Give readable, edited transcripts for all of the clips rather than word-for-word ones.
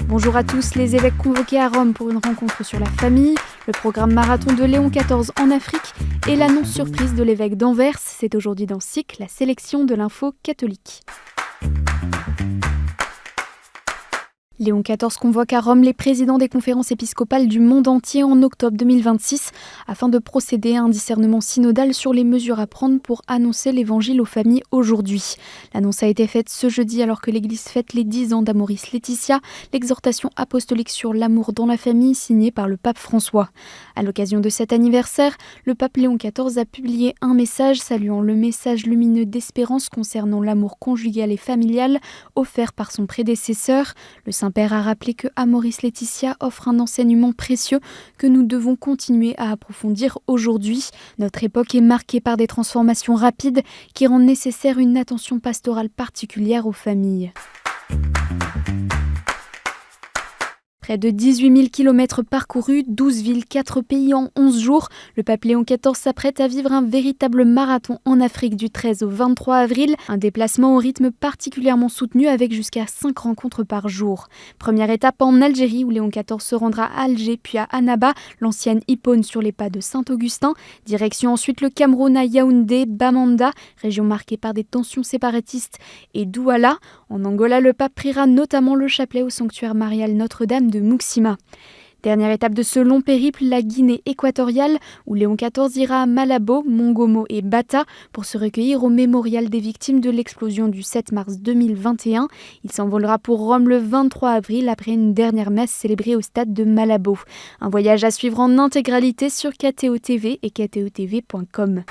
Bonjour à tous, les évêques convoqués à Rome pour une rencontre sur la famille, le programme marathon de Léon XIV en Afrique et l'annonce surprise de l'évêque d'Anvers. C'est aujourd'hui dans SIC, la sélection de l'info catholique. Léon XIV convoque à Rome les présidents des conférences épiscopales du monde entier en octobre 2026 afin de procéder à un discernement synodal sur les mesures à prendre pour annoncer l'évangile aux familles aujourd'hui. L'annonce a été faite ce jeudi alors que l'Église fête les 10 ans d'Amoris Laetitia, l'exhortation apostolique sur l'amour dans la famille signée par le pape François. À l'occasion de cet anniversaire, le pape Léon XIV a publié un message saluant le message lumineux d'espérance concernant l'amour conjugal et familial offert par son prédécesseur. Le Saint-Père a rappelé que Amoris Laetitia offre un enseignement précieux que nous devons continuer à approfondir aujourd'hui. Notre époque est marquée par des transformations rapides qui rendent nécessaire une attention pastorale particulière aux familles. Près de 18 000 km parcourus, 12 villes, 4 pays en 11 jours. Le pape Léon XIV s'apprête à vivre un véritable marathon en Afrique du 13 au 23 avril. Un déplacement au rythme particulièrement soutenu avec jusqu'à 5 rencontres par jour. Première étape en Algérie où Léon XIV se rendra à Alger puis à Annaba, l'ancienne Hippone sur les pas de Saint-Augustin. Direction ensuite le Cameroun à Yaoundé, Bamenda, région marquée par des tensions séparatistes, et Douala. En Angola, le pape priera notamment le chapelet au sanctuaire marial Notre-Dame de Muxima. Dernière étape de ce long périple, la Guinée équatoriale, où Léon XIV ira à Malabo, Mongomo et Bata pour se recueillir au mémorial des victimes de l'explosion du 7 mars 2021. Il s'envolera pour Rome le 23 avril après une dernière messe célébrée au stade de Malabo. Un voyage à suivre en intégralité sur KTO TV et ktotv.com.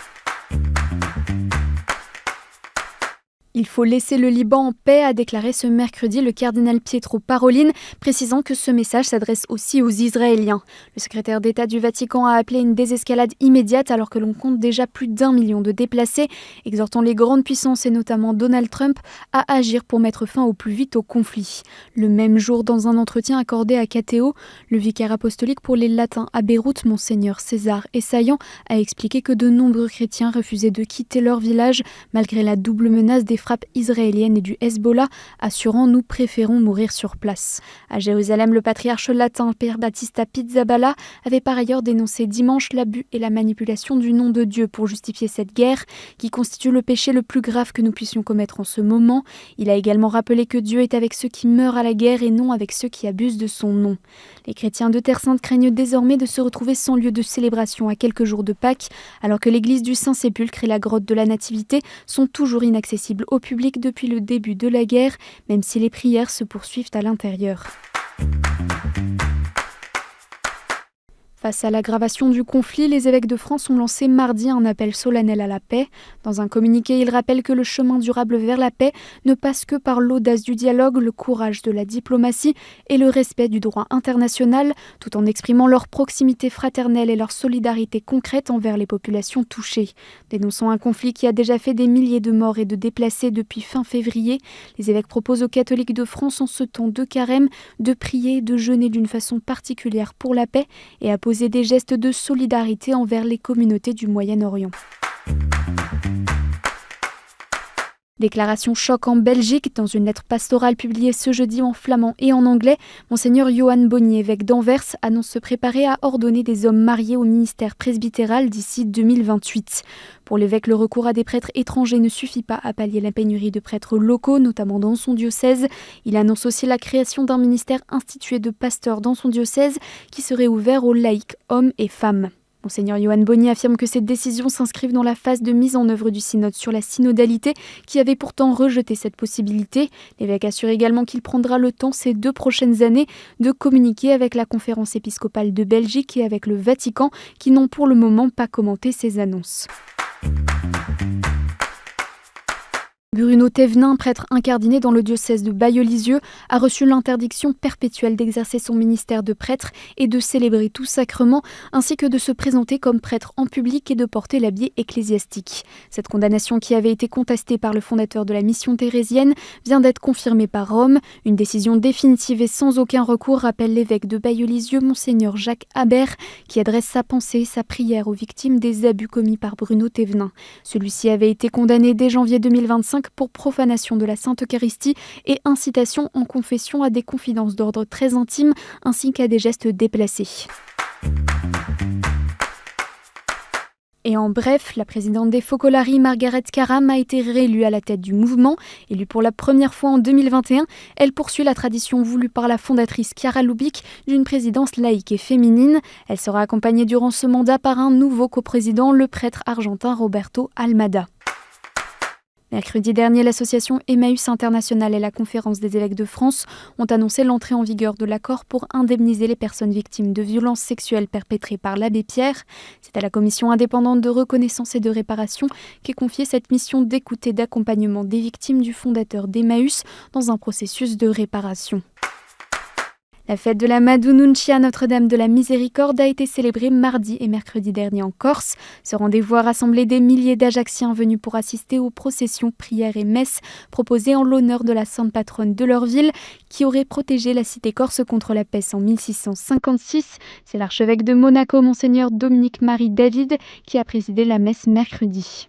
Il faut laisser le Liban en paix, a déclaré ce mercredi le cardinal Pietro Parolin, précisant que ce message s'adresse aussi aux Israéliens. Le secrétaire d'État du Vatican a appelé une désescalade immédiate alors que l'on compte déjà plus d'1 million de déplacés, exhortant les grandes puissances et notamment Donald Trump à agir pour mettre fin au plus vite au conflit. Le même jour, dans un entretien accordé à KTO, le vicaire apostolique pour les Latins à Beyrouth, Monseigneur César Essayan, a expliqué que de nombreux chrétiens refusaient de quitter leur village malgré la double menace des frappes israéliennes et du Hezbollah, assurant « nous préférons mourir sur place ». À Jérusalem, le patriarche latin Père Battista Pizzaballa avait par ailleurs dénoncé dimanche l'abus et la manipulation du nom de Dieu pour justifier cette guerre, qui constitue le péché le plus grave que nous puissions commettre en ce moment. Il a également rappelé que Dieu est avec ceux qui meurent à la guerre et non avec ceux qui abusent de son nom. Les chrétiens de Terre Sainte craignent désormais de se retrouver sans lieu de célébration à quelques jours de Pâques, alors que l'église du Saint-Sépulcre et la grotte de la Nativité sont toujours inaccessibles au public depuis le début de la guerre, même si les prières se poursuivent à l'intérieur. Face à l'aggravation du conflit, les évêques de France ont lancé mardi un appel solennel à la paix. Dans un communiqué, ils rappellent que le chemin durable vers la paix ne passe que par l'audace du dialogue, le courage de la diplomatie et le respect du droit international, tout en exprimant leur proximité fraternelle et leur solidarité concrète envers les populations touchées. Dénonçant un conflit qui a déjà fait des milliers de morts et de déplacés depuis fin février, les évêques proposent aux catholiques de France en ce temps de carême de prier et de jeûner d'une façon particulière pour la paix et à poser des gestes de solidarité envers les communautés du Moyen-Orient. Déclaration choc en Belgique. Dans une lettre pastorale publiée ce jeudi en flamand et en anglais, Monseigneur Johan Bonny, évêque d'Anvers, annonce se préparer à ordonner des hommes mariés au ministère presbytéral d'ici 2028. Pour l'évêque, le recours à des prêtres étrangers ne suffit pas à pallier la pénurie de prêtres locaux, notamment dans son diocèse. Il annonce aussi la création d'un ministère institué de pasteurs dans son diocèse qui serait ouvert aux laïcs, hommes et femmes. Monseigneur Johan Bonny affirme que ces décisions s'inscrivent dans la phase de mise en œuvre du synode sur la synodalité qui avait pourtant rejeté cette possibilité. L'évêque assure également qu'il prendra le temps ces 2 prochaines années de communiquer avec la conférence épiscopale de Belgique et avec le Vatican qui n'ont pour le moment pas commenté ces annonces. Bruno Thévenin, prêtre incardiné dans le diocèse de Bailleul-Lisieux, a reçu l'interdiction perpétuelle d'exercer son ministère de prêtre et de célébrer tout sacrement, ainsi que de se présenter comme prêtre en public et de porter l'habit ecclésiastique. Cette condamnation, qui avait été contestée par le fondateur de la mission thérésienne, vient d'être confirmée par Rome. Une décision définitive et sans aucun recours, rappelle l'évêque de Bailleul-Lisieux, Monseigneur Jacques Habert, qui adresse sa pensée et sa prière aux victimes des abus commis par Bruno Thévenin. Celui-ci avait été condamné dès janvier 2025 2005 pour profanation de la Sainte Eucharistie et incitation en confession à des confidences d'ordre très intimes ainsi qu'à des gestes déplacés. Et en bref, la présidente des Focolari, Margaret Karam, a été réélue à la tête du mouvement. Élue pour la première fois en 2021, elle poursuit la tradition voulue par la fondatrice Chiara Lubich d'une présidence laïque et féminine. Elle sera accompagnée durant ce mandat par un nouveau coprésident, le prêtre argentin Roberto Almada. Mercredi dernier, l'association Emmaüs International et la Conférence des évêques de France ont annoncé l'entrée en vigueur de l'accord pour indemniser les personnes victimes de violences sexuelles perpétrées par l'abbé Pierre. C'est à la commission indépendante de reconnaissance et de réparation qu'est confiée cette mission d'écoute et d'accompagnement des victimes du fondateur d'Emmaüs dans un processus de réparation. La fête de la Madununchia Notre-Dame de la Miséricorde a été célébrée mardi et mercredi dernier en Corse. Ce rendez-vous a rassemblé des milliers d'Ajacciens venus pour assister aux processions, prières et messes proposées en l'honneur de la sainte patronne de leur ville qui aurait protégé la cité corse contre la peste en 1656. C'est l'archevêque de Monaco, Monseigneur Dominique-Marie David, qui a présidé la messe mercredi.